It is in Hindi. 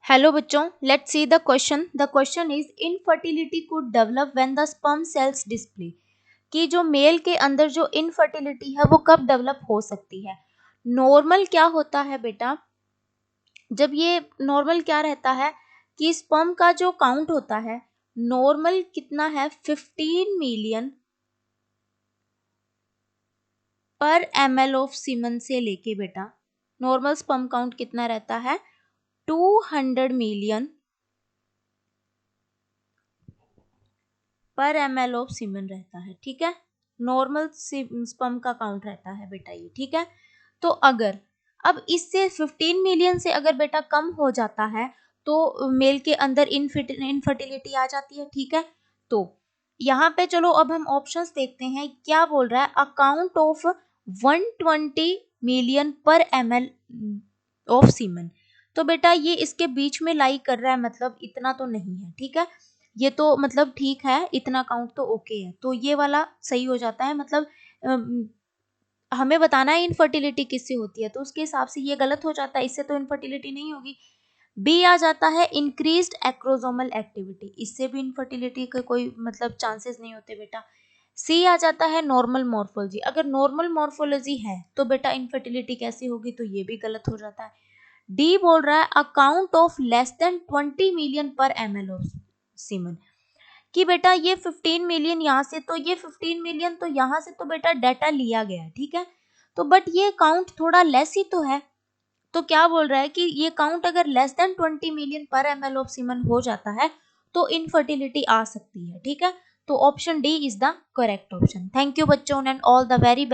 हेलो बच्चों, let's see the question. The question is infertility could develop when the sperm cells display. कि जो मेल के अंदर जो इनफर्टिलिटी है वो कब डेवलप हो सकती है. नॉर्मल क्या होता है बेटा, जब ये नॉर्मल क्या रहता है कि स्पर्म का जो काउंट होता है नॉर्मल कितना है 15 मिलियन पर ml ऑफ सीमन से लेके बेटा नॉर्मल स्पर्म काउंट कितना रहता है 200 मिलियन पर ml ऑफ सीमन रहता है. ठीक है, नॉर्मल स्पर्म का काउंट रहता है बेटा ये. ठीक है, तो अगर अब इससे 15 मिलियन से अगर बेटा कम हो जाता है तो मेल के अंदर इनफर्टिलिटी आ जाती है. ठीक है, तो यहाँ पे चलो अब हम ऑप्शंस देखते हैं. क्या बोल रहा है, अकाउंट ऑफ 120 मिलियन पर ml ऑफ सीमन. तो बेटा ये इसके बीच में लाई कर रहा है, मतलब इतना तो नहीं है. ठीक है, ये तो मतलब ठीक है, इतना काउंट तो ओके है, तो ये वाला सही हो जाता है. मतलब हमें बताना है इनफर्टिलिटी किससे होती है, तो उसके हिसाब से ये गलत हो जाता है, इससे तो इनफर्टिलिटी नहीं होगी. बी आ जाता है इंक्रीज्ड एक्रोसोमल एक्टिविटी, इससे भी इनफर्टिलिटी के कोई मतलब चांसेस नहीं होते बेटा. सी आ जाता है नॉर्मल मॉर्फोलॉजी, अगर नॉर्मल मॉर्फोलॉजी है तो बेटा इनफर्टिलिटी कैसी होगी, तो ये भी गलत हो जाता है. डी बोल रहा है account of less than 20 million पर ml ऑफ सीमन. कि बेटा ये 15 मिलियन यहाँ से, तो ये 15 मिलियन तो यहाँ से तो बेटा डाटा लिया गया. ठीक है, तो बट ये काउंट थोड़ा लेस ही तो है. तो क्या बोल रहा है कि ये काउंट अगर लेस देन 20 मिलियन पर ml ऑफ सीमन हो जाता है तो इनफर्टिलिटी आ सकती है. ठीक है, तो option D is the correct option. Thank you बच्चों एंड ऑल द वेरी